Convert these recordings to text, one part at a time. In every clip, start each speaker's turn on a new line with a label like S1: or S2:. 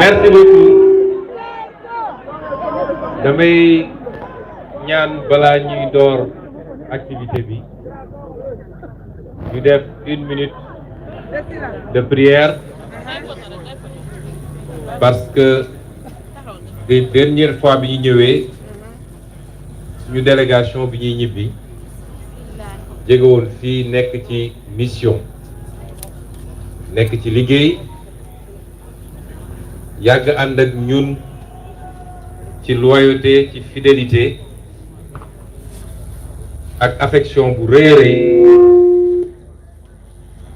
S1: Merci beaucoup. damay ñaan balaa ñuy door activité bi ñu def 1 minute de prière parce que des dernière fois bi ñu ñëwee suñu délégation bi ñuy ñibbi jóge woon fii nekk ci mission nekk ci liggéey yàgg ànd ak ñun ci loyauté ci fidélité ak affection bu rëy a rëy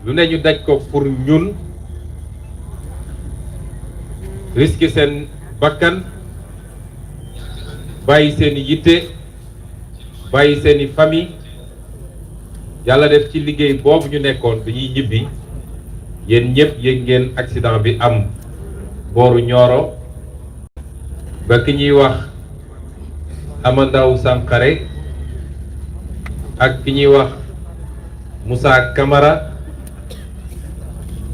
S1: lu ne ñu daj ko pour ñun risquer seen bakkan bàyyi seeni yitte bàyyi seeni famille yàlla def ci liggéey boobu ñu nekkoon bi ñuy ñibbi yéen ñëpp yëg ngeen accident bi am booru Nioro ba ki ñuy wax Amandaw Sankharé ak ki ñuy wax Moussa Camara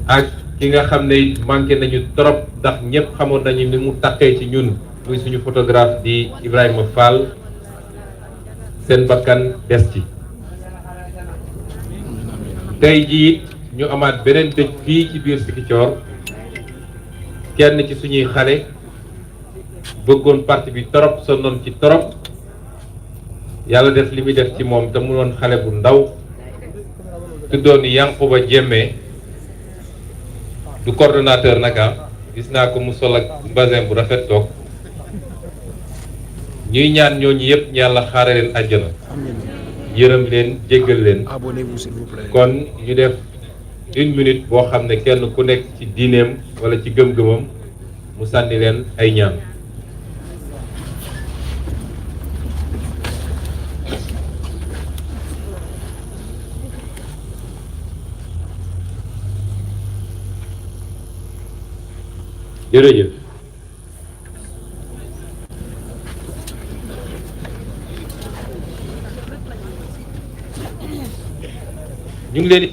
S1: ak ki nga xam ne manqué nañu trop ndax ñëpp xamoon nañu ni mu taqee ci ñun muy suñu photographe di Ibrahima Fall seen bakkan des ci tey jii ñu amaat beneen dëj fii ci biir Ziguinchor kenn ci suñuy xale bëggoon parti bi torop sonnoon ci torop yàlla def li muy def ci moom te mu doon xale bu ndaw tuddoon Yankuba Diémé du coordonnateur naka gis naa ko mu sol ak mbasin bu rafet toog ñuy ñaan ñooñu yëpp yàlla xaare leen àjjana yërëm leen jéggal leen kon ñu def 1 minute boo xam ne kenn ku nekk ci diineem wala ci gëm-gëmam mu sànni leen ay ñaan jërëjëf ñu ngi leen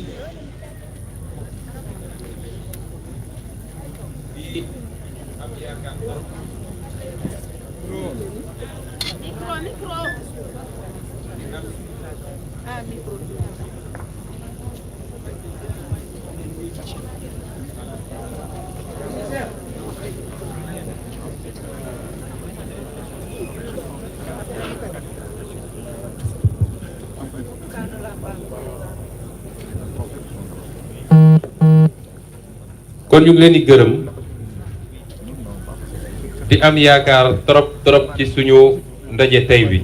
S1: kon ñu ngi leen di gërëm di am yaakaar trop ci suñu ndaje tey bi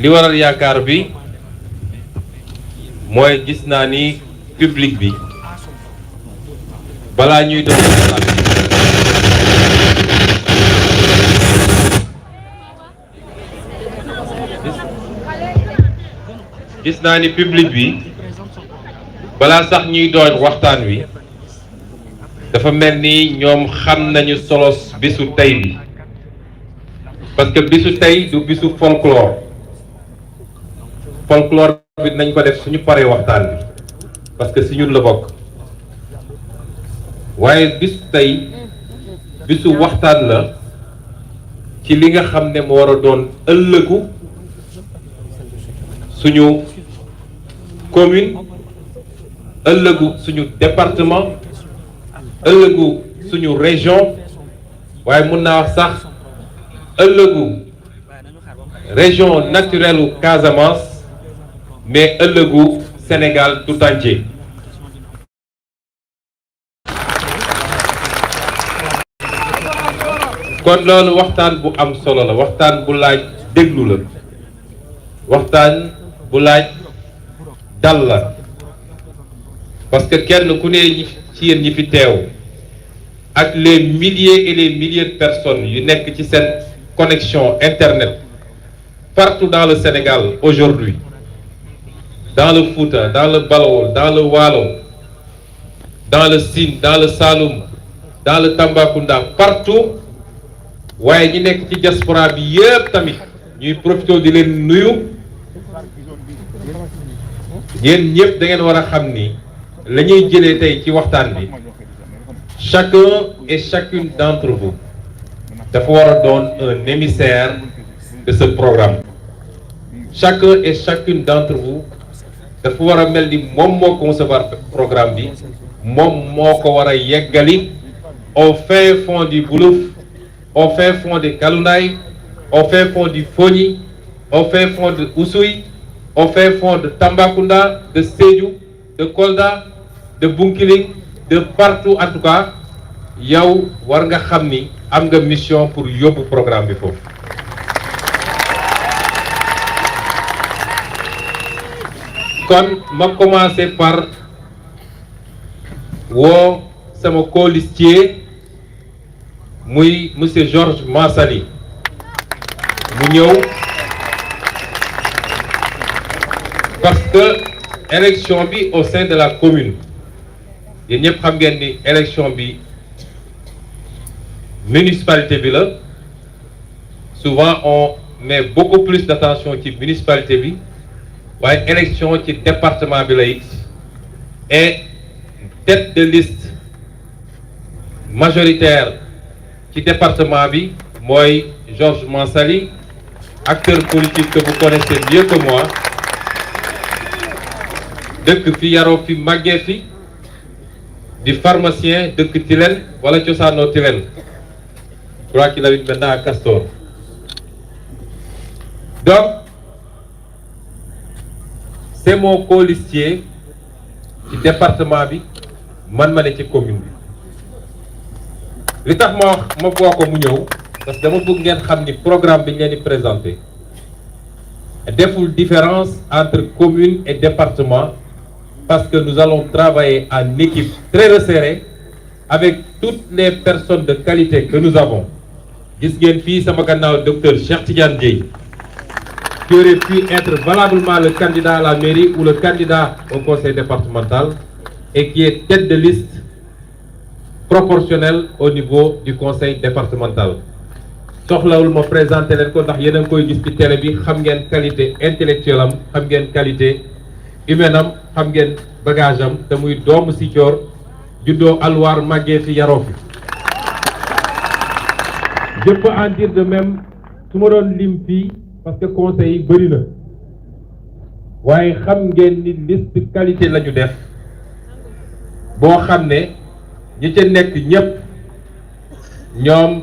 S1: li waral yaakaar bi mooy gis naa ni public bi balaa ñuy doon gis naa ni public bi balaa sax ñuy doon waxtaan wi dafa mel ni ñoom xam nañu solos bisu tey bi parce que bisu tey du bisu folklore bi nañ ko def suñu paree waxtaan bi parce que si ñun la bokk waaye bisu tey bisu waxtaan la ci li nga xam ne moo war a doon ëllëgu suñu commune ëllëgu suñu département ëllëgu suñu région waaye mun naa wax sax ëllëgu région naturelle u Casamance mais ëllëgu Sénégal tout entier. kon loolu waxtaan bu am solo la waxtaan bu laaj déglu la waxtaan bu laaj dal la parce que kenn ku ne ci yéen ñi fi teew ak les milliers et les milliers de personnes yu nekk ci seen connexion internet partout dans le Sénégal aujourd'hui dans le Fouta dans le Bawol dans le Waalo dans le Sine dans le Saloum dans le Tambacounda partout waaye ñi nekk ci diaspora bi yëpp tamit ñuy profité di leen nuyu yéen ñëpp da ngeen war a xam ni la ñuy jëlee tey ci waxtaan bi chacun et chacune d'entre vous dafa war a doon un émissaire de ce programme. Chacun et chacune d'entre vous dafa war a mel ni moom moo concevoir programme bi moom moo ko war a yeggali au fin fond du Boulouf, au fin fond de Kaloundaye, au fin fond du Fogny, au fin fond de Oussouye, au fin fond de Tambacounda, de Sédhiou, de Kolda, de Bounkiling, de partout en tout cas yow war nga xam ni am nga mission pour yóbbu programme bi foofu. kon ma commencer par woo sama colistier muy monsieur Georges Massali mu ñëw parce que élection bi au sein de la commune yéen ñëpp xam ngeen ni élection bi municipalité bi la souvent on met beaucoup plus d'attention ci municipalité bi waaye élection ci département bi la it et tête de liste majoritaire ci département bi mooy Georges Mansali, acteur politique que vous connaissez mieux que moi dëkk fi yaroo fi màggee fi di pharmacien dëkk Tilène wala cosaanoo Tilène. Je crois qu'il habite maintenant à Castor. Donc c'est mon colistier ci département bi man ma ne ci commune bi li tax ma wax ma boo ko mu ñëw parce que dama bëgg ngeen xam ni programme bi ñu leen di présenté deful différence entre commune et département parce que nous allons travailler en équipe très resserrée avec toutes les personnes de qualité que nous avons. Gis ngeen fii sama gannaaw docteur Cheikh Tidiane Dièye qui aurait pu être valablement le candidat à la mairie ou le candidat au conseil départemental et qui est tête de liste proportionnelle au niveau du conseil départemental. soxlawul ma présenter leen ko ndax yéen a ngi koy gis ci télé bi xam ngeen qualité intellectuelle am xam ngeen qualité humaine am xam ngeen bagage am te muy doomu Sicoor juddoo Alwaar màggee fi yaroo fi. Je peux en dire de même su ma doon lim fii parce que conseil yi bëri na waaye xam ngeen ni liste qualité la ñu def boo xam ne ñi ca nekk ñépp ñoom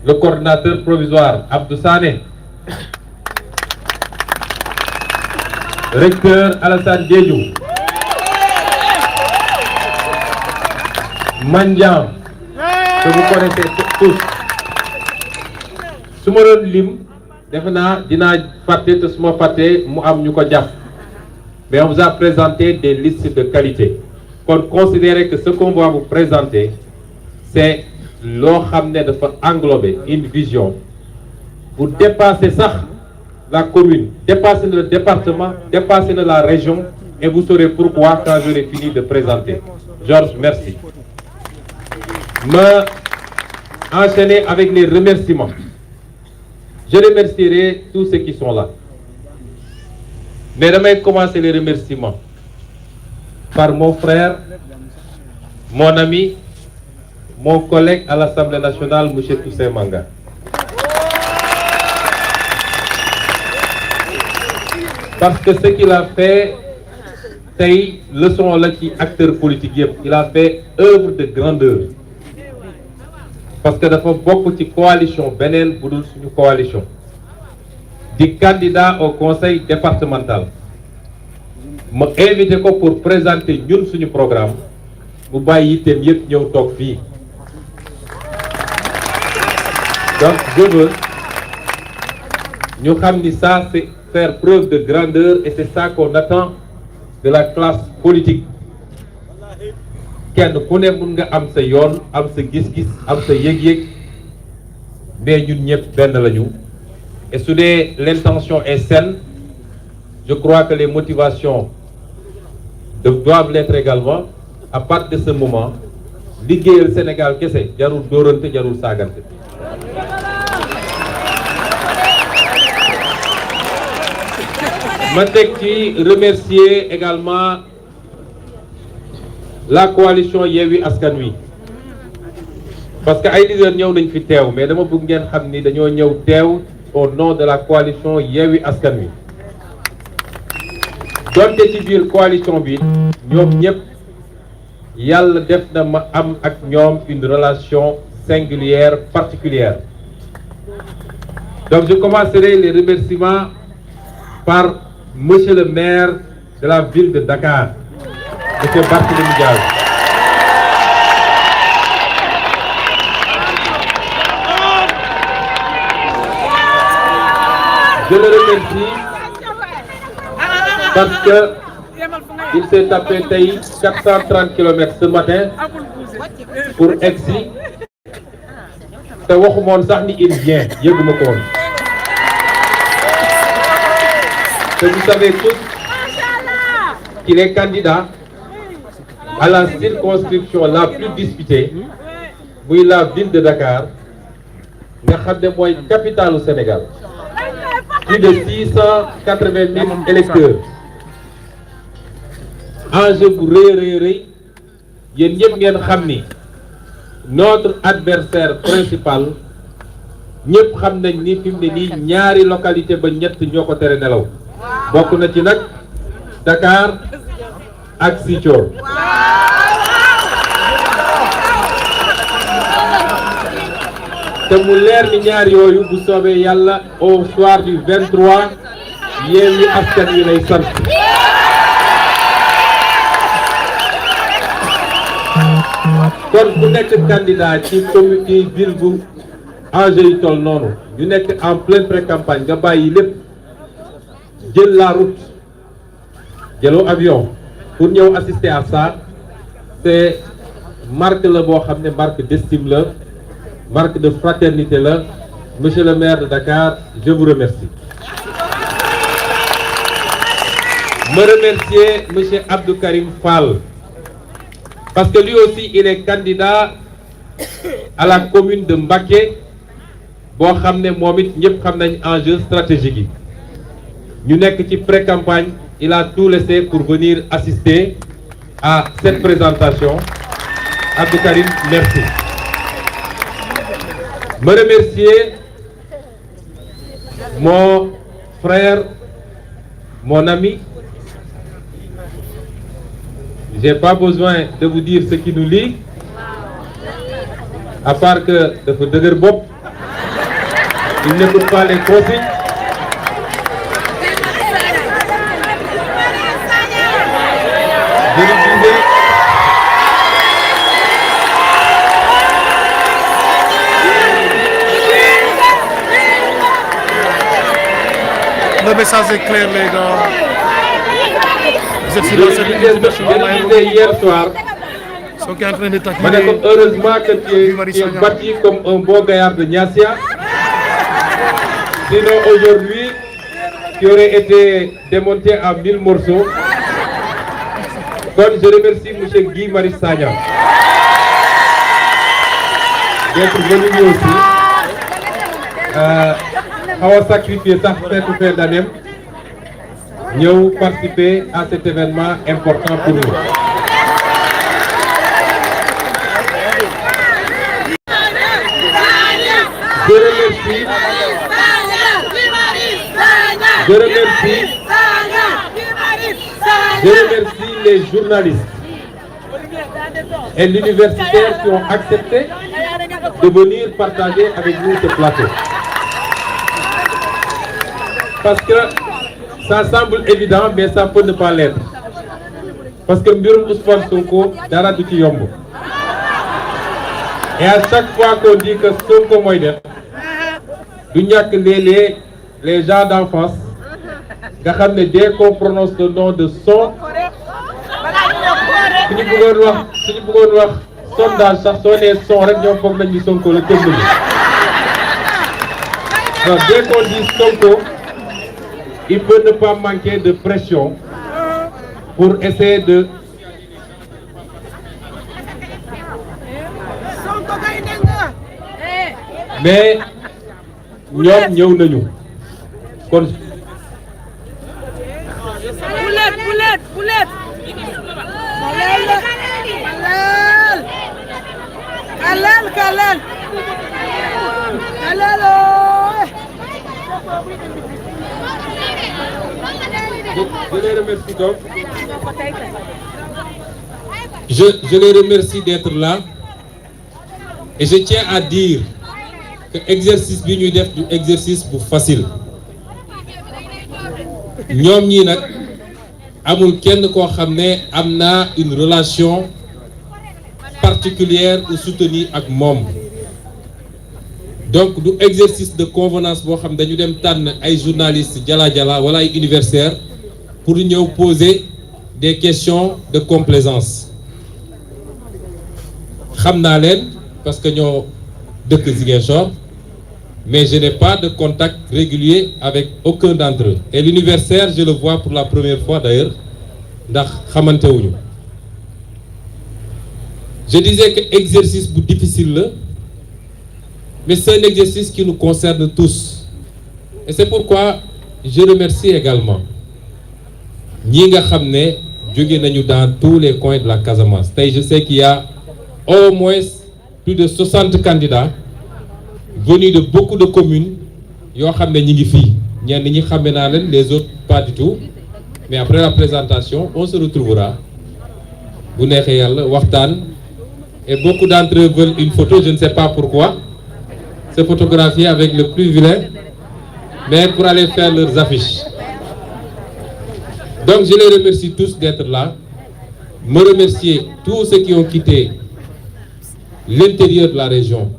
S1: le coordinateur provisoire Abdou Sané, recteur Alassane Diédhiou, Mandiang, que vous connaissez tous. su ma doon lim defe naa dinaa fàtte te su ma fàttee mu am ñu ko jàpp mais on vous a présenté des listes de qualité kon considérez que ce qu'on va vous présenter c'est loo xam ne dafa englober une vision pour dépasser sax la commune dépasser le département dépasser la région et vous saurez pourquoi quand j'aurai fini de présenter. Georges, merci. Ma enchaîner avec les remerciements. Je remercierai tous ceux qui sont là. Mais damay commencer les remerciements par mon frère, mon ami, mon collègue à l'Assemblée nationale, M. Toussaint Manga. Parce que ce qu'il a fait, c'est leçon là qui acteur politique, il a fait œuvre de grandeur. Parce que dafa bokk ci coalition beneen bu dul suñu coalition di candidat au conseil départemental ma invité ko pour présenter ñun suñu programme mu bàyyi yitteem yëpp ñëw toog fii. Donc je veux ñu xam ni ça c'est faire preuve de grandeur et c'est ça qu'on attend de la classe politique. kenn ku ne mun nga am sa yoon am sa gis-gis am sa yëg-yëg mais ñun ñëpp benn lañu et su dee l'intention est saine je crois que les motivations doivent l'être également. À partir de ce moment liggéeyal Sénégal kese jarul dóorante jarul saagante. ma teg ci remercier également la coalition Yewwi Askan Wi parce que ay leaders ñëw nañ fi teew mais dama bëgg ngeen xam ni dañoo ñëw teew au nom de la coalition Yewwi Askan Wi donte ci biir coalition bi ñoom ñëpp yàlla def na ma am ak ñoom une relation singulière particulière. Donc je commencerai les remerciements par monsieur le maire de la ville de Dakar, monsieur Barthélémy Dias. Je le remercie parce que il s'est tapé 430 km ce matin pour egsi te waxumoon sax ni il vient yëguma ko woon. Que vous savez tous qu'il est candidat à la circonscription la plus disputée, muy la ville de Dakar, nga xam ne mooy capitale au Sénégal. Plus de 680 000 électeurs. Enjeu bu rëy yéen ñëpp ngeen xam ni notre adversaire principal ñëpp xam nañ ni fi mu ne nii ñaari localité ba ñett ñoo ko tere nelaw. bokk na ci nag Dakar ak Ziguinchor. te mu leer ni ñaar yooyu bu soobee yàlla au soir du 23 Yewwi Askan Wi lay sant. kon ku nekk candidat ci commune ci ville bu enjeu yi toll noonu ñu nekk en pleine pré-campagne nga bàyyi lépp jël la route jëloo avion pour ñëw assister à ça c'est marque la boo xam ne marque d'estime la marque de fraternité la. Monsieur le maire de Dakar, je vous remercie. Me remercier monsieur Abdou Karim Fall parce que lui aussi il est candidat à la commune de Mbacké boo xam ne moom it ñëpp xam nañ enjeu stratégique yi ñu nekk ci pré-campagne. Il a tout laissé pour venir assister à cette présentation. Abdou Karim, merci. Me remercier mon frère, mon ami. J'ai pas besoin de vous dire ce qui nous lie, à part que dafa dëgër bopp, il n'écoute pas les consignes. Je le disais,
S2: le message est clair, les gars. Vous êtes sur cette
S1: je disais hier soir,
S2: sont en train de taquiner.
S1: heureusement que tu es bâti comme un beau gaillard de Niassia. Sinon aujourd'hui, tu aurais été démonté en 1000 morceaux. Donc je remercie M. Guy Marius Sagna d'être venu aussi. xaw a sacrifier sax faire d'année ñëw participer à cet événement important pour nous. Je remercie les journalistes et l'universitaire qui ont accepté de venir partager avec nous ce plateau. Parce que ça semble évident, mais ça peut ne pas l'être. Parce que mbirum Ousmane Sonko dara du ci yomb. Et à chaque fois qu'on dit que Sonko mooy def du ñàkk léeg-léeg les gens d'en face nga xam ne dès qu'on prononce le nom de son suñu bëggoon wax sondage sax soo nee son rek ñoom foog nañ ni Sonko la tënk bi. Donc dès qu'on dit Sonko, il peut ne pas manquer de pression pour essayer de mais ñoom ñëw nañu kon Je les remercie donc. Je les remercie d'être là. Et je tiens à dire que l'exercice bi ñuy def du exercice bu facile. ñoom ñii nag amul kenn koo xam ne am na une relation particulière ou soutenue ak moom. Donc du exercice de convenance boo xam dañu dem tànn ay journalistes jala wala ay universitaires pour ñëw poser des questions de complaisance. xam naa leen parce que ñoo dëkk Ziguinchor, mais je n'ai pas de contact régulier avec aucun d'entre eux. Et l'universitaire, je le vois pour la première fois d'ailleurs, ndax xamante wuñu. Je disais que exercice bu difficile là, mais c'est un exercice qui nous concerne tous. Et c'est pourquoi je remercie également ñi nga xam ne jóge nañu dans tous les coins de la Casamance. Tey je sais qu'il y a au moins plus de 60 candidats venus de beaucoup de communes yoo xam ne ñi ngi fii ñenn ñi xame naa leen, les autres pas du tout. Mais après la présentation on se retrouvera bu neexee yàlla waxtaan. Et beaucoup d'entre eux veulent une photo, je ne sais pas pourquoi, se photographier avec le plus vilain, mais pour aller faire leurs affiches. Donc je les remercie tous d'être là. Me remercier tous ceux qui ont quitté l'intérieur de la région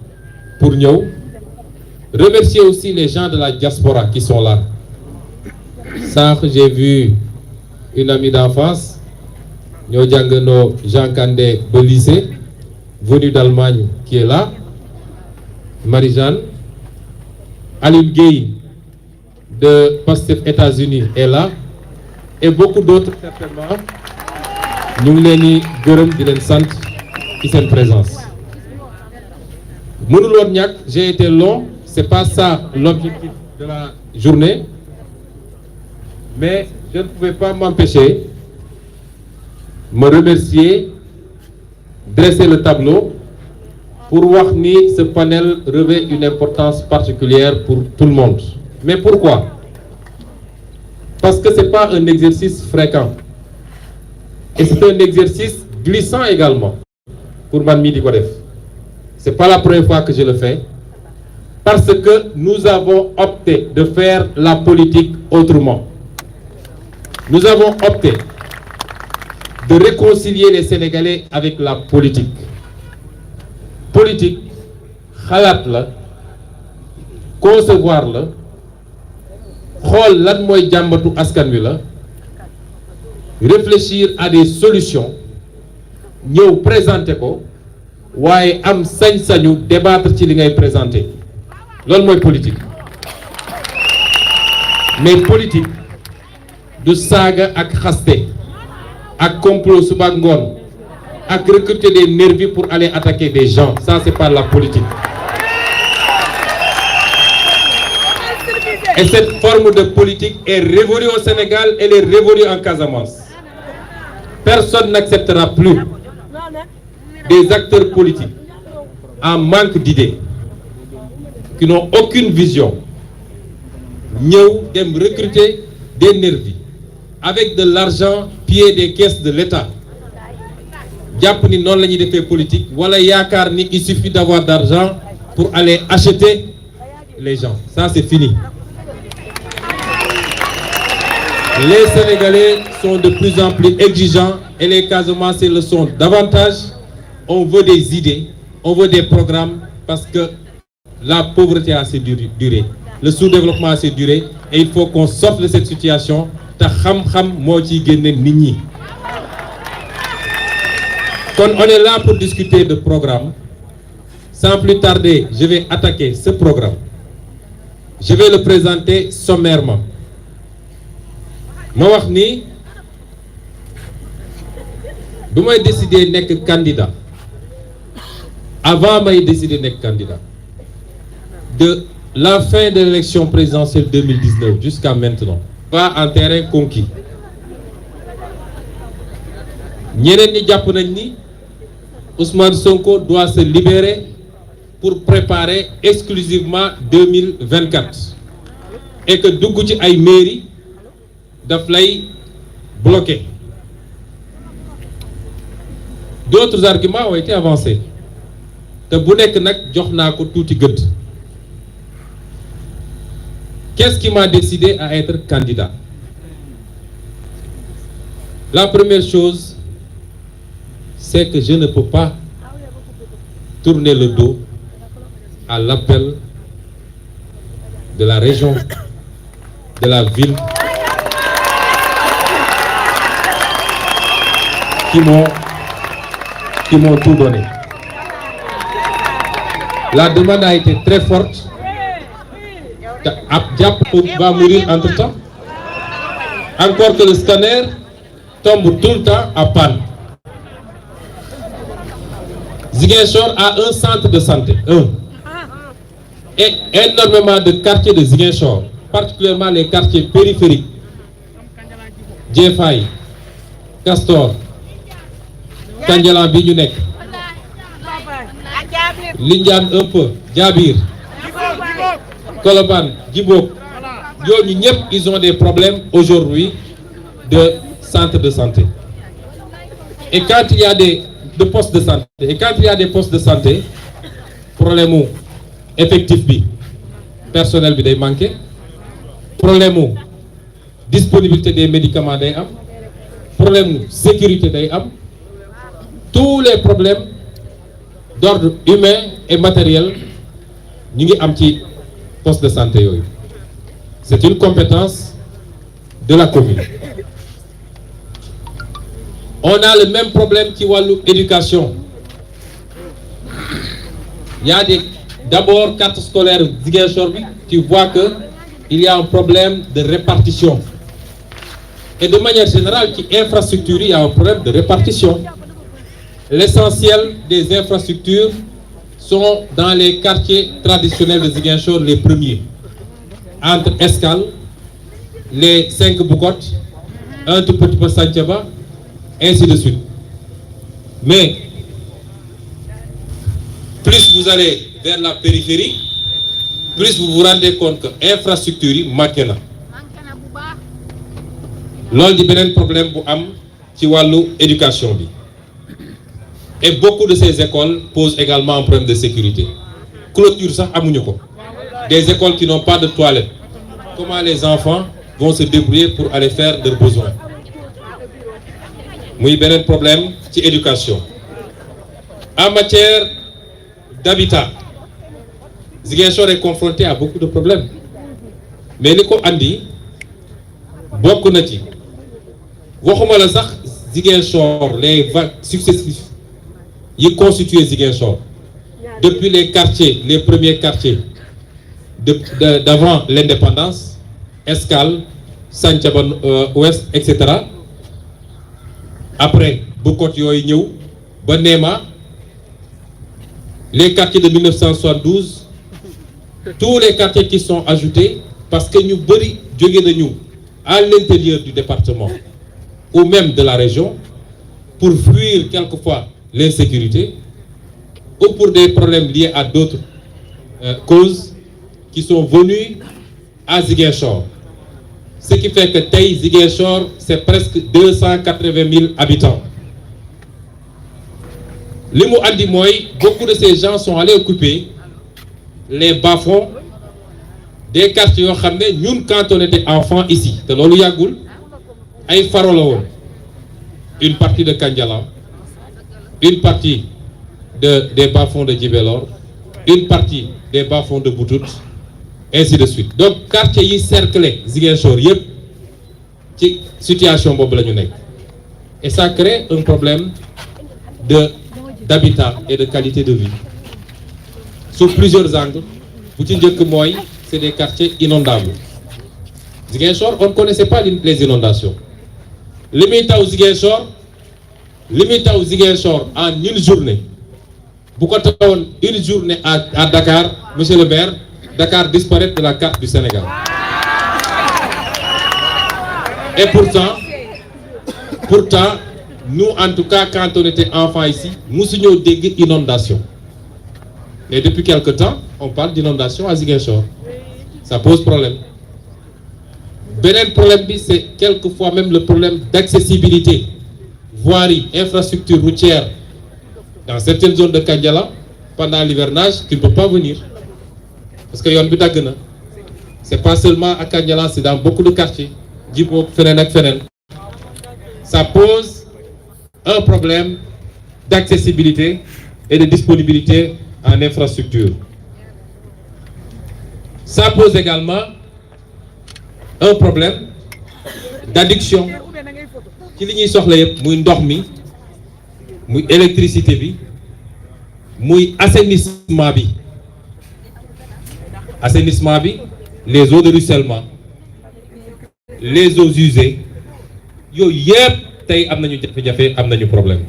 S1: pour nous. Remercier aussi les gens de la diaspora qui sont là. Ça, j'ai vu une amie d'enfance, Jean Kandé de lycée, venu d'Allemagne, qui est là, Marie-Jeanne, Aline Gueye de Pastef États-Unis est là, et beaucoup d'autres certainement. Nous les gërëm di leen sant ci seen présence. Mënul woon ñàkk, j'ai été long, c'est pas ça l'objectif de la journée, mais je ne pouvais pas m'empêcher me remercier, dresser le tableau pour voir ni ce panel revêt une importance particulière pour tout le monde. Mais pourquoi? Parce que ce n'est pas un exercice fréquent. Et c'est un exercice glissant également pour Manmi Dikodef. Ce n'est pas la première fois que je le fais. Parce que nous avons opté de faire la politique autrement. Nous avons opté de réconcilier les Sénégalais avec la politique. Politique, xalaat la, concevoir la, xool lan mooy jàmbatu askan wi la, réfléchir à des solutions, ñëw présenter ko, waaye am sañ-sañu débattre ci li ngay présenter. Loolu mooy politique. Mais politique du saaga ak xaste, ak complot suba ak ngoon, ak recruter des nervis pour aller attaquer des gens. Ça, c'est pas la politique. Et cette forme de politique est révolue au Sénégal, elle est révolue en Casamance. Personne n'acceptera plus des acteurs politiques en manque d'idées, qui n'ont aucune vision, ñëw dem recruter des nervis avec de l'argent pillé des caisses de l'État. Jàpp ni noonu la ñuy defee politique wala yaakaar ni il suffit d'avoir d'argent pour aller acheter les gens. Ça, c'est fini. Les Sénégalais sont de plus en plus exigeants et les Casamançais le sont davantage. On veut des idées, on veut des programmes parce que la pauvreté a assez duré. Le sous-développement a assez duré et il faut qu'on sorte de cette situation. Ta xam-xam moo ciy génne nit ñi. Quand on est là pour discuter de programme, sans plus tarder, je vais attaquer ce programme. Je vais le présenter sommairement. Ma wax ni bu may décider nekk candidat, avant may décider nekk candidat, de la fin de l'élection présidentielle 2019 jusqu'à maintenant, pas en terrain conquis. Ñeneen ñi jàpp nañ ni Ousmane Sonko doit se libérer pour préparer exclusivement 2024 et que dugg ci ay mairie daf lay bloqué. D'autres arguments ont été avancés te bu nekk nag jox naa ko tuuti gëdd. Qu'est-ce qui m'a décidé à être candidat? La première chose, c'est que je ne peux pas tourner le dos à l'appel de la région, de la ville, qui m'ont tout donné. La demande a été très forte. Abdiap va mourir entre-temps. Encore que le scanner tombe tout le temps à panne. Ziguinchor a un centre de santé, et énormément de quartiers de Ziguinchor, particulièrement les quartiers périphériques, Djefay, Castor, Kandialan bi ñu nekk, Lindiane un peu, Diabir, Colobane, Djibok, ñooñu ñëpp ils ont des problèmes aujourd'hui de centre de santé. Et quand il y a des postes de santé, et quand il y a des postes de santé, problème mu effectif bi, personnel bi day manqué, problème mu disponibilité des médicaments day am, problème mu sécurité day am, tous les problèmes d'ordre humain et matériel ñu ngi am ci poste de santé yooyu. C'est une compétence de la commune. On a le même problème qui wàllu éducation. Il y a d'abord carte scolaire Ziguinchor bi, tu vois que il y a un problème de répartition. Et de manière générale, ci infrastructure il y a un problème de répartition. L'essentiel des infrastructures sont dans les quartiers traditionnels de Ziguinchor, les premiers. Entre Escale, les 5 Boucottes, un tout petit peu Santhiaba, ainsi de suite. Mais plus vous allez vers la périphérie, plus vous vous rendez compte que infrastructure yi manqué na. Loolu di beneen problème bu am ci wàllu éducation bi. Et beaucoup de ces écoles posent également un problème de sécurité. Clôture sax amuñu ko. Des écoles qui n'ont pas de toilettes. Comment les enfants vont se débrouiller pour aller faire leurs besoins? Muy beneen problème ci éducation. En matière d'habitat, Ziguinchor est confronté à beaucoup de problèmes. Mais li ko andi bokk na ci waxuma la sax Ziguinchor les vagues successives yi constitué Ziguinchor depuis les quartiers, les premiers quartiers d'avant l'indépendance, Escale, Santhiaba Ouest, etc. Après Boucotte yooyu ñëw ba Néma, les quartiers de 1972, tous les quartiers qui sont ajoutés parce que ñu bëri jóge nañu à l'intérieur du département ou même de la région pour fuir quelquefois l'insécurité ou pour des problèmes liés à d'autres causes qui sont venus à Ziguinchor. Ce qui fait que tey Ziguinchor, c'est presque 280 000 habitants. Li mu andi mooy beaucoup de ces gens sont allés occuper les bas-fonds des quartiers yoo xam ne ñun quand on était enfant ici te loolu yàggul ay faro la woon. Une partie de Kandialan, une partie des bas-fonds de Djibélor, une partie des bas-fonds de Boutout, ainsi de suite. Donc quartier yi cerclé Ziguinchor yëpp ci situation boobu la ñu nekk. Et ça crée un problème d'habitat et de qualité de vie. Sous plusieurs angles, bu ci njëkk mooy c'est des quartiers inondables. Ziguinchor, on ne connaissait pas les inondations. Li muy taw Ziguinchor en une journée bu ko tawoon une journée à Dakar, monsieur le maire, Dakar disparaît de la carte du Sénégal. Et pourtant nous en tout cas quand on était enfant ici musuñoo dégg inondation. Mais depuis quelque temps, on parle d'inondation à Ziguinchor. Ça pose problème. Benel problème, c'est quelquefois même le problème d'accessibilité. Voirie, infrastructure routière. Dans certaines zones de Kandiala, pendant l'hivernage, tu ne peux pas venir. Parce qu'il y a un but à Ghana. C'est pas seulement à Kandiala, c'est dans beaucoup de quartiers. Djibo, Fenen, Fenen. Ça pose un problème d'accessibilité et de disponibilité en infrastructure. Ça pose également un problème d'addiction. Qui li ñuy soxla yëpp muy ndox mi muy électricité bi muy assainissement bi les eaux de ruissellement les eaux usées yooyu yëpp tey am nañu jafe-jafe am nañu problème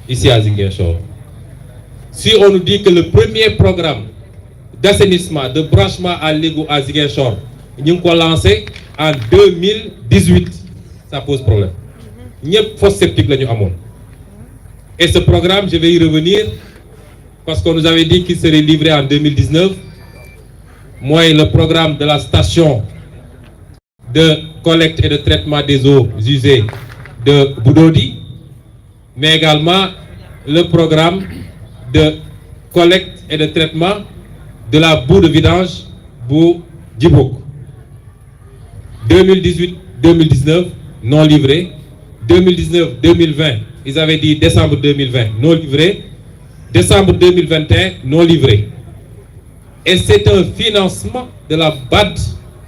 S1: ici à Ziguinchor. Si on nous dit que le premier programme d'assainissement de branchement à l'égout à Ziguinchor ñu ngi ko lancé en 2018, ça pose problème. Ñëpp fosse septique la ñu amoon. Et ce programme, je vais y revenir parce qu'on nous avait dit qu'il serait livré en 2019. Moi, le programme de la station de collecte et de traitement des eaux usées de Boudodi, mais également le programme de collecte et de traitement de la boue de vidange Bou Djibok. 2018-2019, non livré. 2019-2020, ils avaient dit décembre 2020, non livré. Décembre 2021, non livré. Et c'est un financement de la BAD.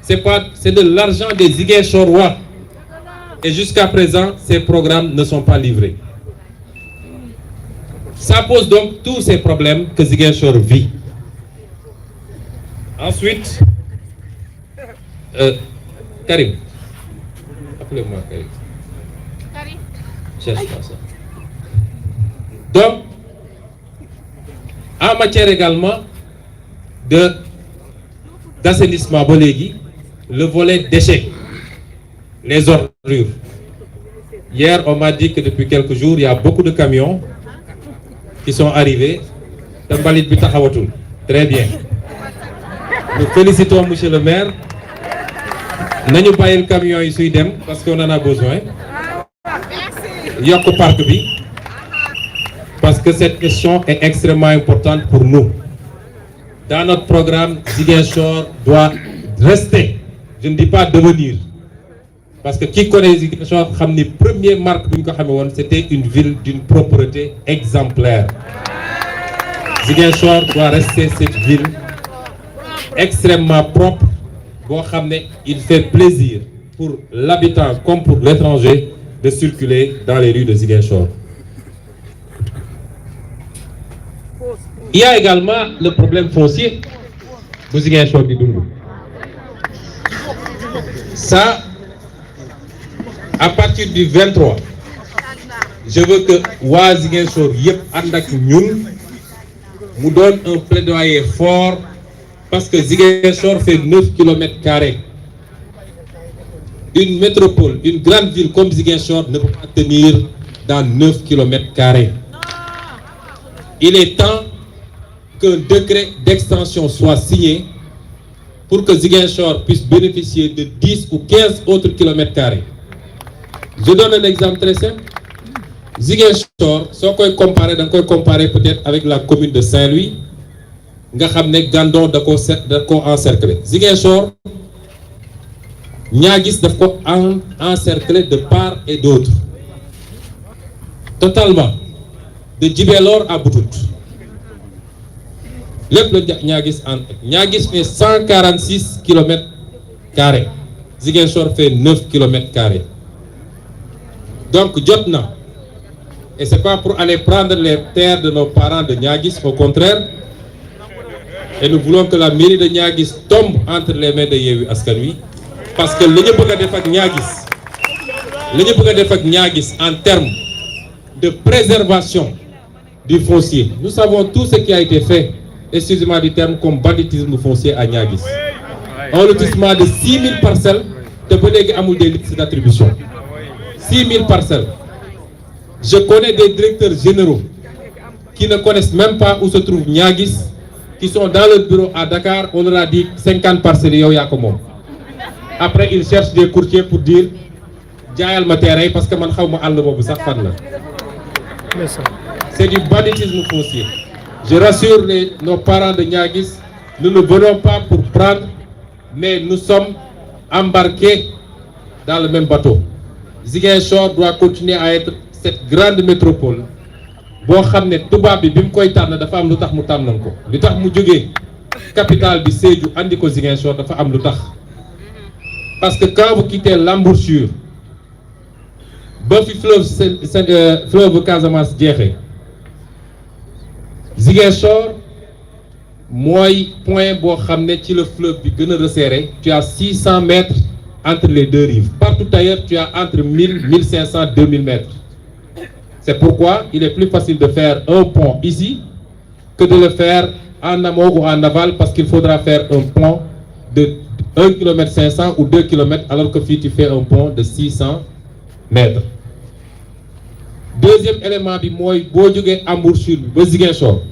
S1: C'est de l'argent des Ziguinchorois. Et jusqu'à présent, ces programmes ne sont pas livrés. Ça pose donc tous ces problèmes que Ziguinchor vit. Ensuite, Karim, appelez-moi Karim. Cherche pas ça. Donc, en matière également d'assainissement, le volet déchets, les ordures. Hier, on m'a dit que depuis quelques jours, il y a beaucoup de camions qui sont arrivés. Très bien. Nous félicitons monsieur le maire. Nous n'avons pas le camion ici parce qu'on en a besoin. Yoko Park bi, parce que cette question est extrêmement importante pour nous. Dans notre programme, Ziguinchor doit rester. Je ne dis pas devenir. Parce que qui connaît Ziguinchor, la première marque, c'était une ville d'une propreté exemplaire. Ziguinchor doit rester cette ville extrêmement propre. Il fait plaisir pour l'habitant comme pour l'étranger de circuler dans les rues de Ziguinchor. Il y a également le problème foncier de Ziguinchor. Ça, à partir du 23, je veux que Wa Ziguinchor Yep Andak Nyun nous donne un plaidoyer fort parce que Ziguinchor fait 9 km². Une métropole, une grande ville comme Ziguinchor ne peut pas tenir dans 9 km². Il est temps qu'un décret d'extension soit signé pour que Ziguinchor puisse bénéficier de 10 ou 15 autres km². Je donne un exemple très simple. Ziguinchor, si on comparer peut-être avec la commune de Saint-Louis, nga xamné Gandon dako encercler. Ziguinchor Niaguis daf ko encercler de part et d'autre. Totalement. De Djibelor à Boutout. Niaguis fait 146 km². Ziguinchor fait 9 km². Donc Jotna, et c'est pas pour aller prendre les terres de nos parents de Niaguis, au contraire. Et nous voulons que la mairie de Niaguis tombe entre les mains de Yewwi Askan Wi parce que l'Union bëgg def ak Niaguis en termes de préservation du foncier. Nous savons tout ce qui a été fait, excusez-moi du terme, comme banditisme foncier à Niaguis. Un lotissement de 6000 parcelles de Bodeg Amoul des listes d'attribution. 6000 parcelles. Je connais des directeurs généraux qui ne connaissent même pas où se trouve Niaguis qui sont dans le bureau à Dakar, on leur a dit 50 parcelles yow yaa ko moom. Après ils cherchent des courtiers pour dire jaayal ma terrain parce que man xaw ma àll boobu sax fan la. C'est du banditisme foncier. Je rassure nos parents de Niaguis, nous ne venons pas pour prendre, mais nous sommes embarqués dans le même bateau. Ziguinchor doit continuer à être cette grande métropole boo xam ne tubaab bi mu koy tànn dafa am lu tax mu tànnoon ko li tax mu jógee capitale bi Sédhiou andi ko Ziguinchor dafa am lu tax parce que quand vous quittez l'embouchure ba fi fleuve Casamance jeexee Ziguinchor mooy point boo xam ne ci le fleuve bi gën a resserré. Tu as 600 mètres entre les deux rives. Partout ailleurs tu as entre 1000, 1500, 2000 mètres. C'est pourquoi il est plus facile de faire un pont ici que de le faire en amont ou en aval, parce qu'il faudra faire un pont de 1,5 km ou 2 km, alors que fii tu fais un pont de 600 mètres. Deuxième élément bi mooy boo jógee embouchure bi ba Ziguinchor,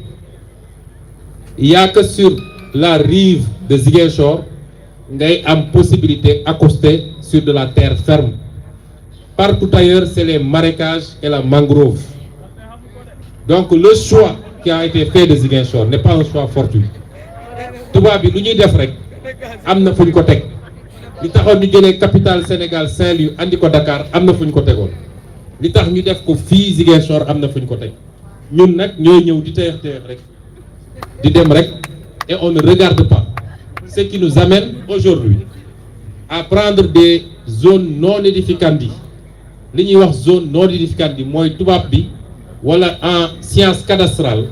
S1: il y a que sur la rive de Ziguinchor ngay am possibilité accoster sur de la terre ferme. Partout ailleurs, c'est les marécages et la mangrove. Donc le choix qui a été fait de Ziguinchor n'est pas un choix fortuit. Tubaab bi lu ñuy def rek am na fu ñu ko teg. Li taxoon ñu jëlee capitale Sénégal Saint-Louis andi ko Dakar am na fu ñu ko tegoon. Li tax ñu def ko fii Ziguinchor am na fu ñu ko teg. Ñun nag ñooy ñëw di teex rek di dem rek et on ne regarde pas. Ce qui nous amène aujourd'hui à prendre des zones non édificantes. Li ñuy wax zone non édificante mooy tubaab bi wala en science cadastrale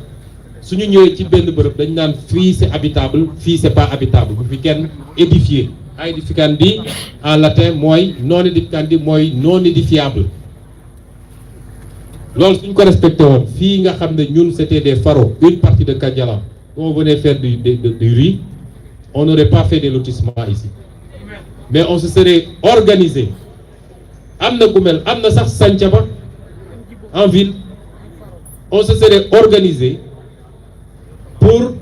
S1: su ñu ñëwee ci benn bërëb dañ naan fii c'est habitable fii c'est pas habitable bu fi kenn édifié. Aedificandi en latin mooy non édificandi mooy non édifiable. Loolu suñ ko respecté woon fii nga xam ne ñun c'était des pharaons, une partie de Kadiala où on venait faire du riz, on n'aurait pas fait des lotissements ici. Mais on se serait organisé. Am na Gumel, am na sax Santhiaba en ville. On se serait organisé pour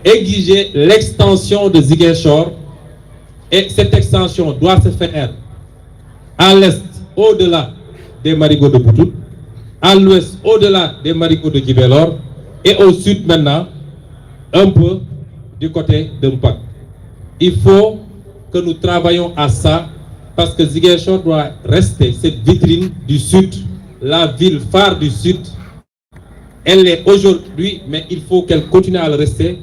S1: exiger l'extension de Ziguinchor, et cette extension doit se faire à l'est, au-delà des marigots de Boutout, à l'ouest, au-delà des marigots de Djibélor, et au sud maintenant, un peu du côté de Mpac. Il faut que nous travaillions à ça, parce que Ziguinchor doit rester cette vitrine du sud, la ville phare du sud. Elle l'est aujourd'hui, mais il faut qu'elle continue à le rester.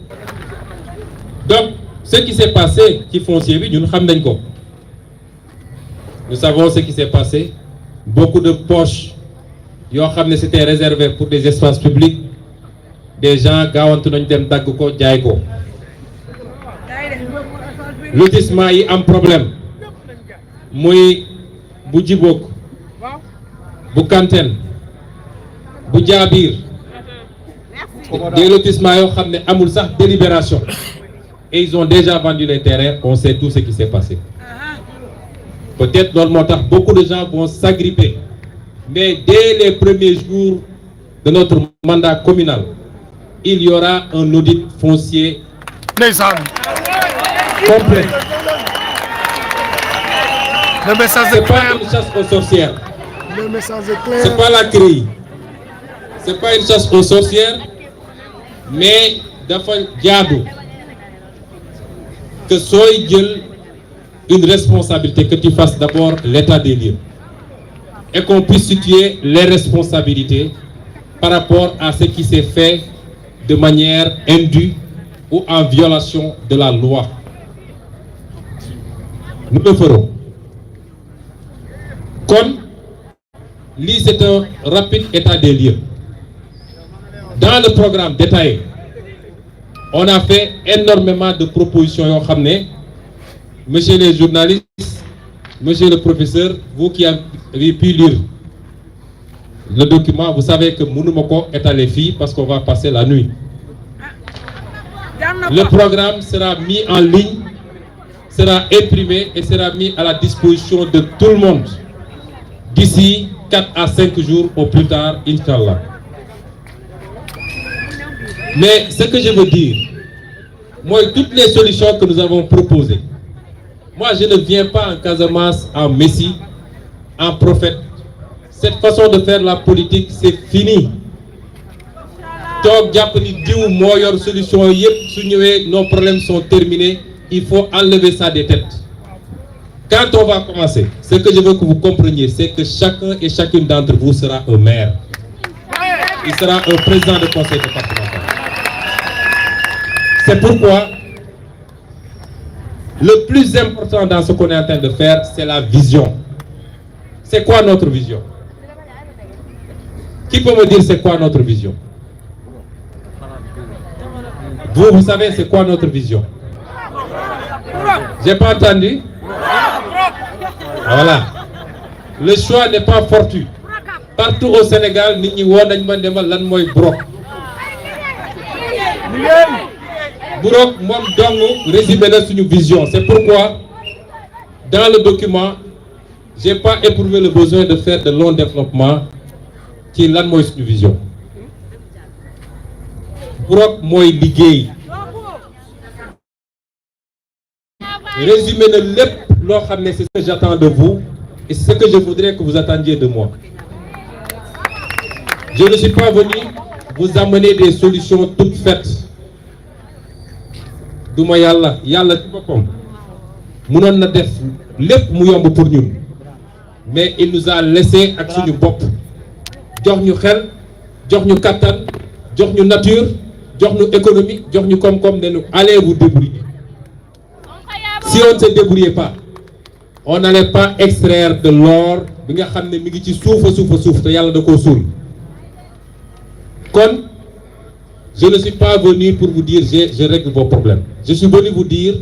S1: Donc, ce qui s'est passé, qui foncier bi ñun xam nañ ko. Nous savons ce qui s'est passé. Beaucoup de poches yoo xam ne c'était réservé pour des espaces publics. Des gens gaawantu nañ dem dagg ko jaay ko. Lotissement yi am problème. Muy bu Djibok, bu Kanteen, bu Diabir, des lotissements yoo xam ne amul sax délibération. Et ils ont déjà vendu les terrains, on sait tout ce qui s'est passé. Peut-être loolu moo tax beaucoup de gens vont s'agripper. Mais dès les premiers jours de notre mandat communal, il y aura un audit foncier complet.
S2: Le message est
S1: C'est pas
S2: clair.
S1: une chasse aux sorcières.
S2: Le message est clair.
S1: C'est pas la CREI. C'est pas une chasse aux sorcières, mais dafa jaadu que sooy jël une responsabilité, que tu fasses d'abord l'état des lieux et qu'on puisse situer les responsabilités par rapport à ce qui s'est fait de manière indue ou en violation de la loi. Nous le ferons. Comme lii, c'est un rapide état des lieux. Dans le programme détaillé, on a fait énormément de propositions yoo xam ne, monsieur les journalistes, monsieur le professeur, vous qui avez pu lire le document, vous savez que mënuma ko étaler fii parce qu'on va passer la nuit. Le programme sera mis en ligne, sera imprimé et sera mis à la disposition de tout le monde d'ici 4 à 5 jours au plus tard, Inch'Allah. Mais ce que je veux dire, moi, toutes les solutions que nous avons proposées, moi, je ne viens pas en Casamance en messie, en prophète. Cette façon de faire la politique, c'est fini. Donc, solution, nos problèmes sont terminés. Il faut enlever ça des têtes. Quand on va commencer, ce que je veux que vous compreniez, c'est que chacun et chacune d'entre vous sera un maire. Il sera un président de conseil départemental. C'est pourquoi le plus important dans ce qu'on est en train de faire, c'est la vision. C'est quoi notre vision? Qui peut me dire c'est quoi notre vision? Vous savez c'est quoi notre vision? J'ai pas entendu? Voilà. Le choix n'est pas fortuit. Partout au Sénégal, nous avons Bourok, moi, je résumé une vision. C'est pourquoi, dans le document, je n'ai pas éprouvé le besoin de faire de long développement qui est là, moi, une vision. Bourok, moi, ligué. Résumé le lep, c'est ce que j'attends de vous et c'est ce que je voudrais que vous attendiez de moi. Je ne suis pas venu vous amener des solutions toutes faites. Douma yalla yalla ci bopam mënon na def lepp mu yomb pour ñun mais il nous a laissé ak suñu bop jox ñu xel jox ñu kattan jox ñu nature jox ñu économie jox ñu kom ne nous allez vous débrouiller. Si on ne se débrouillait pas on n'allait pas extraire de l'or bi nga xamné mi ngi ci souf te yalla da ko sul kon je ne suis pas venu pour vous dire je règle vos problèmes. Je suis venu vous dire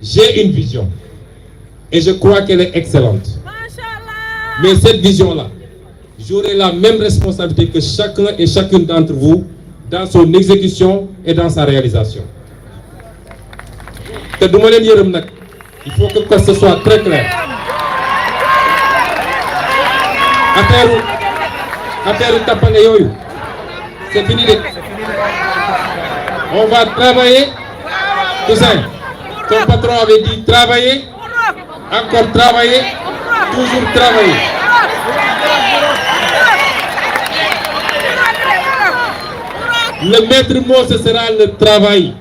S1: j'ai une vision et je crois qu'elle est excellente. Mais cette vision-là, j'aurai la même responsabilité que chacun et chacune d'entre vous dans son exécution et dans sa réalisation. Il faut que ce soit très clair. C'est fini. On va travailler, tout ça. Ton patron avait dit travailler, encore travailler, toujours travailler. Le maître mot, ce sera le travail.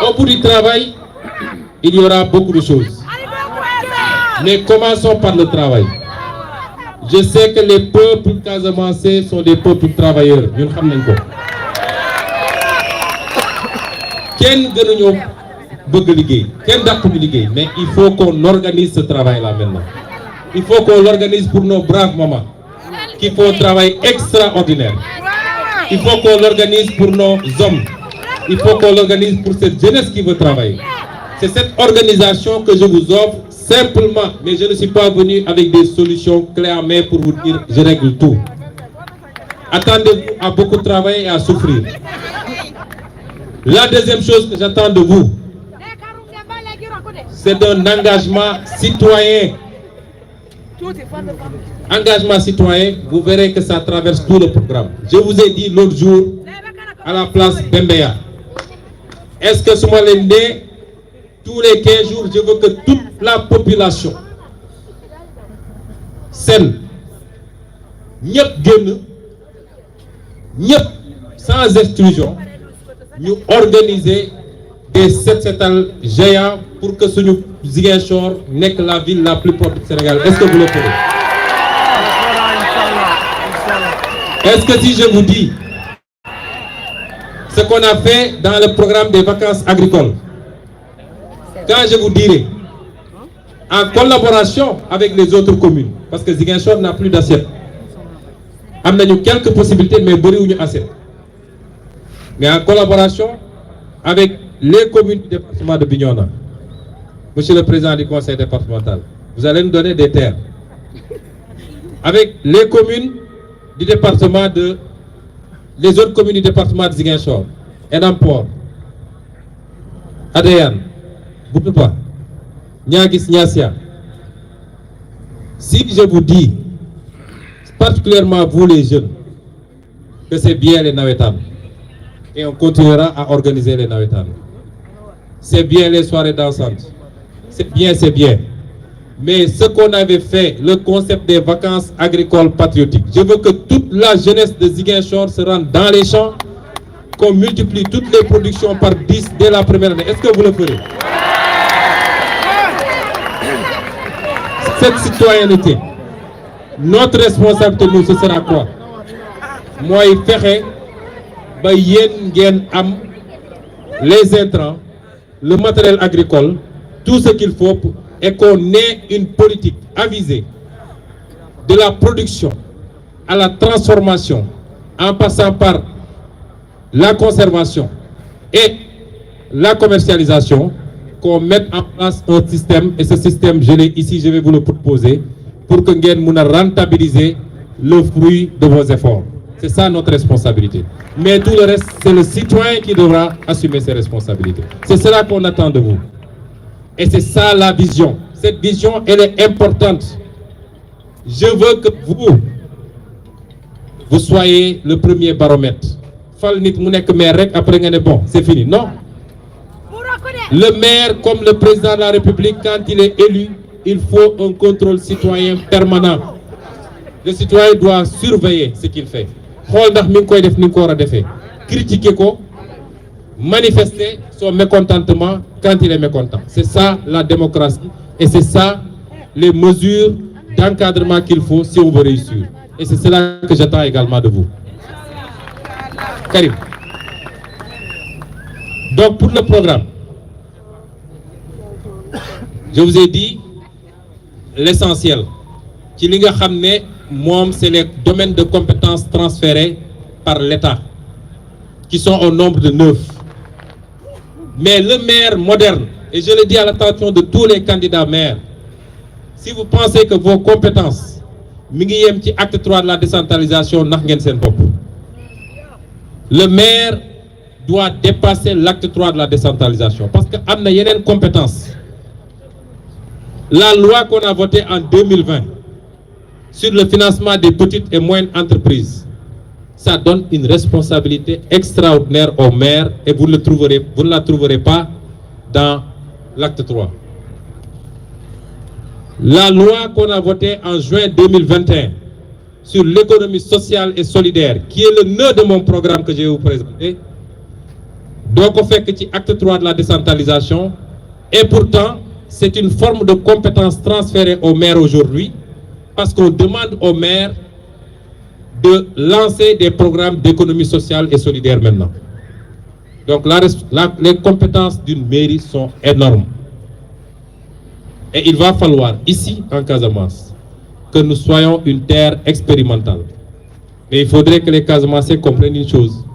S1: Au bout du travail, il y aura beaucoup de choses. Mais commençons par le travail. Je sais que les peuples casamançais sont des peuples travailleurs. Nous savons ça. Mais il faut qu'on organise ce travail-là maintenant. Il faut qu'on l'organise pour nos braves mamans qui font un travail extraordinaire. Il faut qu'on l'organise pour nos hommes. Il faut qu'on l'organise pour cette jeunesse qui veut travailler. C'est cette organisation que je vous offre simplement, mais je ne suis pas venu avec des solutions clés en main pour vous dire je règle tout. Attendez-vous à beaucoup travailler et à souffrir. La deuxième chose que j'attends de vous, c'est un engagement citoyen. Engagement citoyen, vous verrez que ça traverse tout le programme. Je vous ai dit l'autre jour, à la place Bembeya, est-ce que ce mois l'année, tous les 15 jours, je veux que toute la population saine, sans exclusion, nous organiser des setal géants pour que ce Ziguinchor n'est que la ville la plus propre du Sénégal. Est-ce que vous le ferez? Est-ce que si je vous dis ce qu'on a fait dans le programme des vacances agricoles, quand je vous dirai, en collaboration avec les autres communes, parce que Ziguinchor n'a plus d'assiette, on a quelques possibilités, mais beaucoup d'assiettes. Mais en collaboration avec les communes du département de Bignona, Monsieur le Président du Conseil départemental, vous allez nous donner des terres. Avec les communes du département de... les autres communes du département de Ziguinchor, Edamport, Adéane, Boutoupa, Niagis, Niassia. Si je vous dis, particulièrement vous les jeunes,
S3: que c'est bien les nawetan. Et on continuera à organiser les nawetan. C'est bien les soirées dansantes. C'est bien, c'est bien. Mais ce qu'on avait fait, le concept des vacances agricoles patriotiques, je veux que toute la jeunesse de Ziguinchor se rende dans les champs, qu'on multiplie toutes les productions par 10 dès la première année. Est-ce que vous le ferez? Cette citoyenneté, notre responsabilité, nous, ce sera quoi? Moi, il ferait les intrants, le matériel agricole, tout ce qu'il faut et qu'on ait une politique avisée de la production à la transformation en passant par la conservation et la commercialisation, qu'on mette en place un système, et ce système, je l'ai ici, je vais vous le proposer, pour que nous puissions rentabiliser le fruit de vos efforts. C'est ça notre responsabilité. Mais tout le reste, c'est le citoyen qui devra assumer ses responsabilités. C'est cela qu'on attend de vous. Et c'est ça la vision. Cette vision, elle est importante. Je veux que vous soyez le premier baromètre. Après, bon, c'est fini. Non. Le maire, comme le président de la République, quand il est élu, il faut un contrôle citoyen permanent. Le citoyen doit surveiller ce qu'il fait. Critiquer, manifester son mécontentement quand il est mécontent. C'est ça la démocratie et c'est ça les mesures d'encadrement qu'il faut si on veut réussir. Et c'est cela que j'attends également de vous. Karim. Donc pour le programme, je vous ai dit l'essentiel. C'est les domaines de compétences transférés par l'État, qui sont au nombre de 9. Mais le maire moderne, et je le dis à l'attention de tous les candidats maires, si vous pensez que vos compétences, acte 3 de la décentralisation, le maire doit dépasser l'acte 3 de la décentralisation. Parce qu'il y a une compétence. La loi qu'on a votée en 2020 sur le financement des petites et moyennes entreprises, ça donne une responsabilité extraordinaire au maire et vous ne la trouverez pas dans l'acte 3. La loi qu'on a votée en juin 2021 sur l'économie sociale et solidaire, qui est le nœud de mon programme que je vais vous présenter, donc on fait que c'est acte 3 de la décentralisation, et pourtant c'est une forme de compétence transférée au maire aujourd'hui, parce qu'on demande au maire de lancer des programmes d'économie sociale et solidaire maintenant. Donc les compétences d'une mairie sont énormes. Et il va falloir, ici en Casamance, que nous soyons une terre expérimentale. Mais il faudrait que les Casamancés comprennent une chose.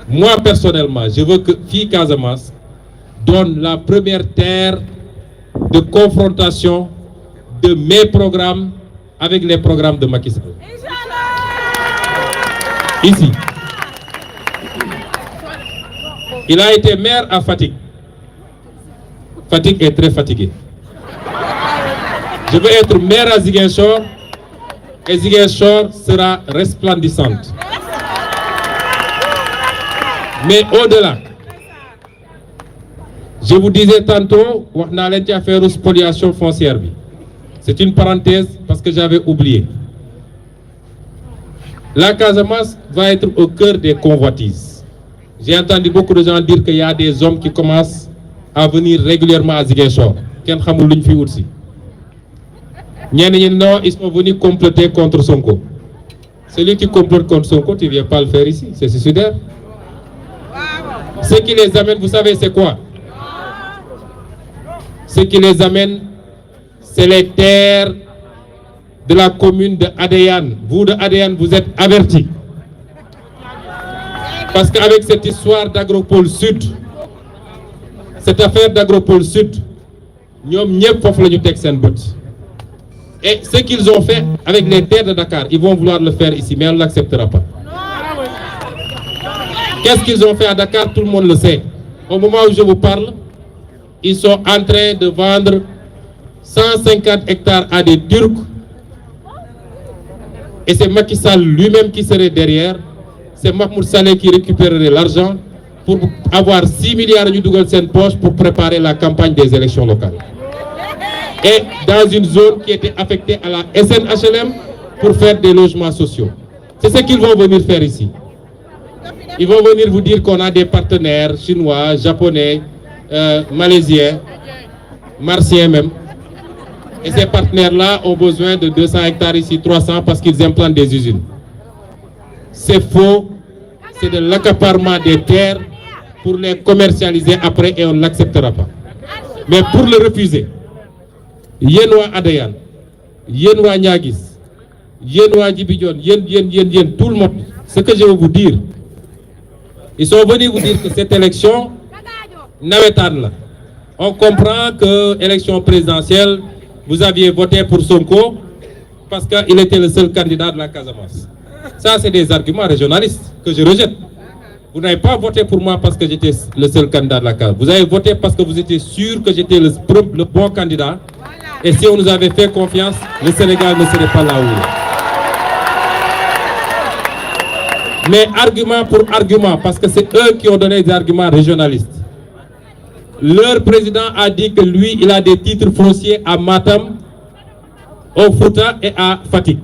S3: Moi, personnellement, je veux que FI Casamance donne la première terre de confrontation de mes programmes avec les programmes de Macky Sall. Ici. Il a été maire à Fatick. Fatick est très fatigué. Je veux être maire à Ziguinchor et Ziguinchor sera resplendissante. Mais au-delà, je vous disais tantôt, on a affaire aux spoliations foncières. C'est une parenthèse parce que j'avais oublié. La Casamance va être au cœur des convoitises. J'ai entendu beaucoup de gens dire qu'il y a des hommes qui commencent à venir régulièrement à Ziguinchor. Non, ils sont venus comploter contre Sonko. Celui qui complote contre Sonko, tu ne viens pas le faire ici, c'est suicidaire. Ce qui les amène, vous savez c'est quoi? Ce qui les amène, c'est les terres de la commune de Adéane. Vous de Adéane, vous êtes avertis. Parce qu'avec cette histoire d'Agropole Sud, cette affaire d'Agropole Sud, et ce qu'ils ont fait avec les terres de Dakar, ils vont vouloir le faire ici, mais on ne l'acceptera pas. Qu'est-ce qu'ils ont fait à Dakar? Tout le monde le sait. Au moment où je vous parle, ils sont en train de vendre 150 hectares à des Turcs et c'est Macky Sall lui-même qui serait derrière, c'est Mahmoud Saleh qui récupérerait l'argent pour avoir 6 milliards de dollars dans poche pour préparer la campagne des élections locales. Et dans une zone qui était affectée à la SNHLM pour faire des logements sociaux. C'est ce qu'ils vont venir faire ici. Ils vont venir vous dire qu'on a des partenaires chinois, japonais, malaisiens, martiens même. Et ces partenaires-là ont besoin de 200 hectares ici, 300 parce qu'ils implantent des usines. C'est faux, c'est de l'accaparement des terres pour les commercialiser après et on ne l'acceptera pas. Mais pour le refuser, Yenwa Adayan, Yenwa Nyagis, Yenwa Djibidion, Yen, tout le monde, ce que je veux vous dire, ils sont venus vous dire que cette élection, on comprend que l'élection présidentielle, vous aviez voté pour Sonko parce qu'il était le seul candidat de la Casamance. Ça, c'est des arguments régionalistes que je rejette. Vous n'avez pas voté pour moi parce que j'étais le seul candidat de la Casamance. Vous avez voté parce que vous étiez sûr que j'étais le bon candidat. Et si on nous avait fait confiance, le Sénégal ne serait pas là où il est. Mais argument pour argument, parce que c'est eux qui ont donné des arguments régionalistes. Leur président a dit que lui, il a des titres fonciers à Matam, au Fouta et à Fatick.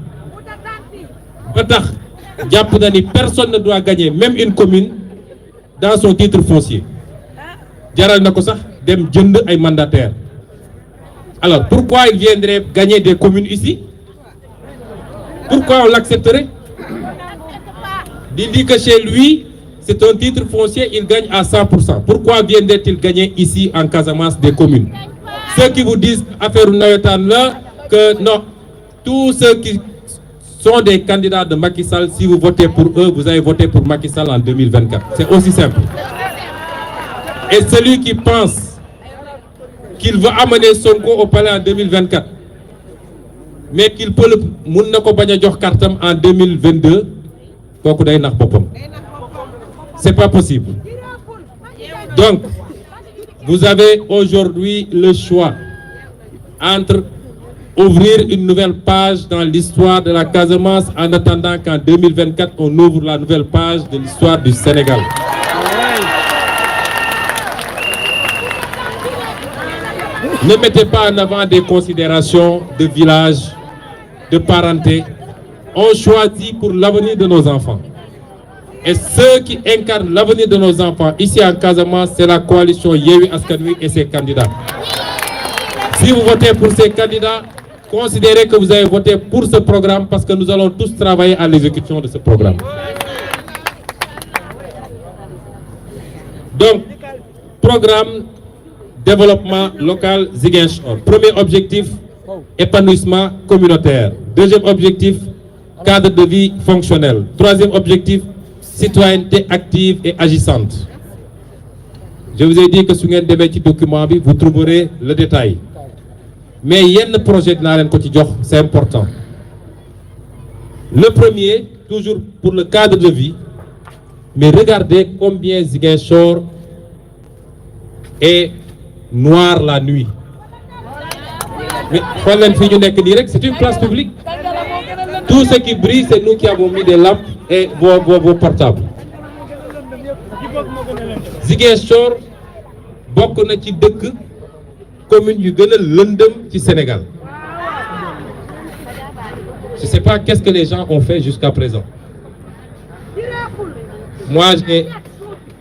S3: Personne ne doit gagner, même une commune, dans son titre foncier. Jaral nako sax dem jënd ay mandataires. Alors, pourquoi il viendrait gagner des communes ici? Pourquoi on l'accepterait? Il dit que chez lui, c'est un titre foncier, il gagne à 100%. Pourquoi viendrait-il gagner ici en Casamance des communes? Ceux qui vous disent, affaire Nawetan là, que non, tous ceux qui sont des candidats de Macky Sall, si vous votez pour eux, vous avez voté pour Macky Sall en 2024. C'est aussi simple. Et celui qui pense qu'il veut amener Sonko au palais en 2024, mais qu'il peut le kartam en 2022, c'est pas possible. Donc, vous avez aujourd'hui le choix entre ouvrir une nouvelle page dans l'histoire de la Casamance en attendant qu'en 2024, on ouvre la nouvelle page de l'histoire du Sénégal. Ne mettez pas en avant des considérations de village, de parenté. On choisit pour l'avenir de nos enfants. Et ceux qui incarnent l'avenir de nos enfants, ici en Casamance, c'est la coalition Yewwi Askan Wi et ses candidats. Si vous votez pour ces candidats, considérez que vous avez voté pour ce programme parce que nous allons tous travailler à l'exécution de ce programme. Donc, programme développement local Ziguinchor. Premier objectif, épanouissement communautaire. Deuxième objectif, cadre de vie fonctionnel. Troisième objectif, citoyenneté active et agissante. Je vous ai dit que sur le petit document, vous trouverez le détail. Mais il y a un projet de la c'est important. Le premier, toujours pour le cadre de vie, mais regardez combien Ziguinchor est noir la nuit. Mais c'est une place publique. Tout ce qui brille, c'est nous qui avons mis des lampes et vos portables. Ziguinchor, beaucoup de communes yu gëna lëndëm ci Sénégal. Je ne sais pas qu'est-ce que les gens ont fait jusqu'à présent. Moi,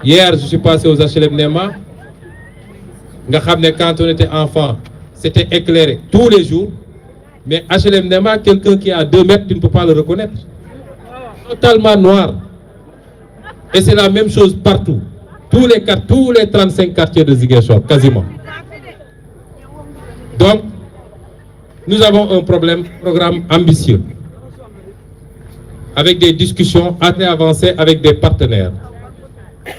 S3: hier, je suis passé aux HLM Nema. Quand on était enfant, c'était éclairé tous les jours. Mais HLM Nema, quelqu'un qui est à 2 mètres, tu ne peux pas le reconnaître. Totalement noir. Et c'est la même chose partout. Tous les 35 quartiers de Ziguinchor, quasiment. Donc, nous avons un programme ambitieux, avec des discussions assez avancées avec des partenaires,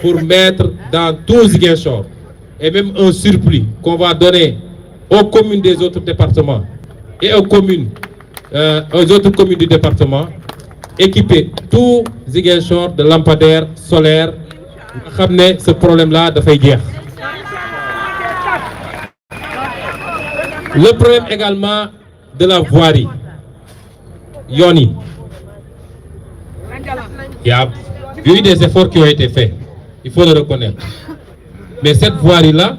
S3: pour mettre dans tout Ziguinchor, et même un surplus qu'on va donner aux communes des autres départements et aux autres communes du département, équiper tout Ziguinchor de lampadaires solaires. Ce problème-là de faire guerre. Le problème également de la voirie. Yoni. Il y a eu des efforts qui ont été faits, il faut le reconnaître. Mais cette voirie-là,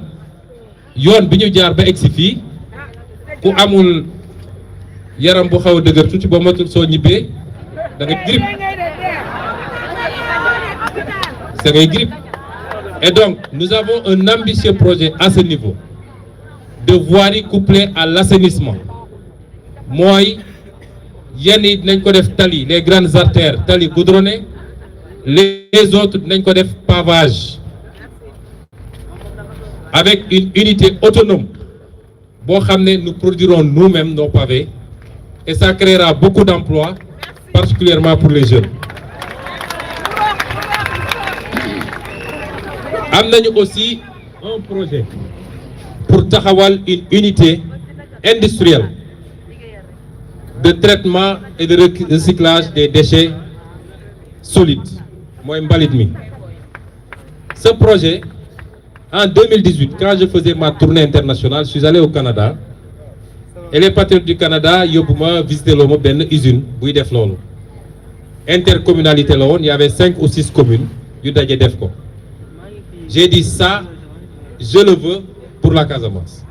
S3: yoon bi ñu jaar ba egsi fii ku amul yaram bu xaw a dëgër tuuti ba matul soo ñibbee da nga grippe. C'est ngay grippe. Et donc, nous avons un ambitieux projet à ce niveau de voirie couplée à l'assainissement. Mooy yenn yi dinañ ko def tali, les grandes artères tali goudronnées, les autres dinañ ko def pavage avec une unité autonome boo xam ne nous produirons nous-mêmes nos pavés et ça créera beaucoup d'emplois, particulièrement pour les jeunes. Am nañu aussi un projet pour taxawal une unité industrielle de traitement et de recyclage des déchets solides mooy mbalit mi. Ce projet, en 2018, quand je faisais ma tournée internationale, je suis allé au Canada et les patriotes du Canada yóbbu ma visiter loo ma benn usine buy def loolu. Intercommunalité la woon, il y avait 5 ou 6 communes yu daje def ko. J'ai dit ça, je le veux pour la Casamance.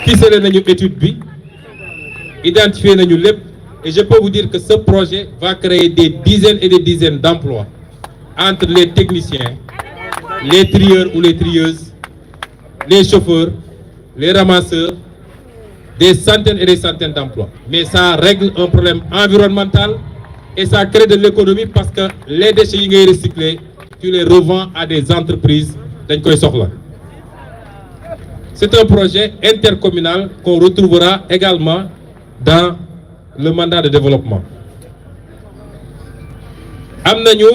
S3: Ficelé nañu étude bi, identifié nañu lépp, et je peux vous dire que ce projet va créer des dizaines et des dizaines d'emplois entre les techniciens, les trieurs ou les trieuses, les chauffeurs, les ramasseurs, des centaines et des centaines d'emplois. Mais ça règle un problème environnemental et ça crée de l'économie parce que les déchets yi ngay recycler, tu les revends à des entreprises dañ koy soxla. C'est un projet intercommunal qu'on retrouvera également dans le mandat de développement. Am nañu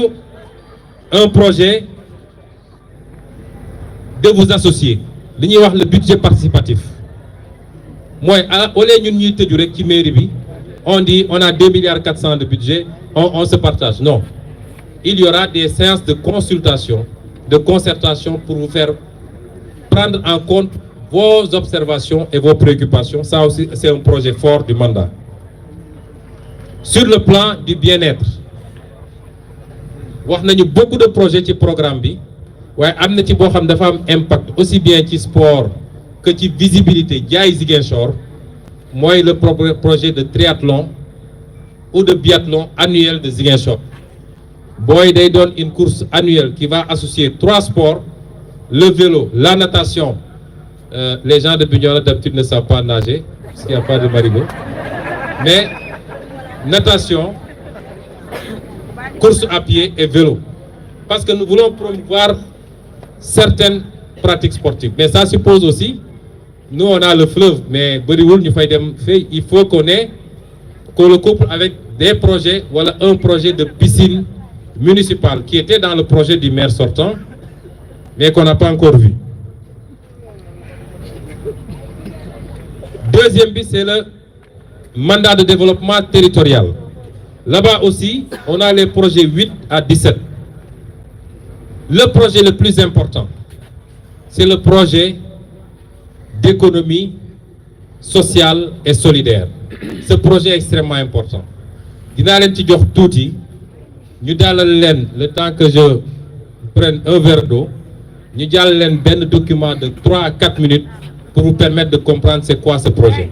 S3: un projet de vous associer li ñuy wax le budget participatif mooy au lieu ñun ñuy tëju rek ci mairie bi on dit on a 2,4 milliards de budget, on se partage. Non, il y aura des séances de consultation, de concertation pour vous faire prendre en compte vos observations et vos préoccupations. Ça aussi, c'est un projet fort du mandat. Sur le plan du bien-être, wax nañu beaucoup de projets ci programme bi waaye am na ci boo xam dafa am impact aussi bien ci sport que ci visibilité jaay Ziguinchor mooy le projet de triathlon ou de biathlon annuel de Ziguinchor. Booy day doon une course annuelle qui va associer 3 sports, le vélo, la natation. Les gens de Bignona d'habitude ne savent pas nager parce qu'il n'y a pas de marigot. Mais natation, course à pied et vélo. Parce que nous voulons promouvoir certaines pratiques sportives. Mais ça suppose aussi, nous on a le fleuve, mais il faut qu'on le couple avec des projets, voilà un projet de piscine municipale qui était dans le projet du maire sortant, mais qu'on n'a pas encore vu. Deuxième but, c'est le mandat de développement territorial. Là-bas aussi, on a les projets 8 à 17. Le projet le plus important, c'est le projet d'économie sociale et solidaire. Ce projet est extrêmement important. Dinaa leen ci jox tuuti ñu dalal leen le temps que je prenne un verre d'eau ñu jàll leen benn document de 3 à 4 minutes pour vous permettre de comprendre c'est quoi ce projet.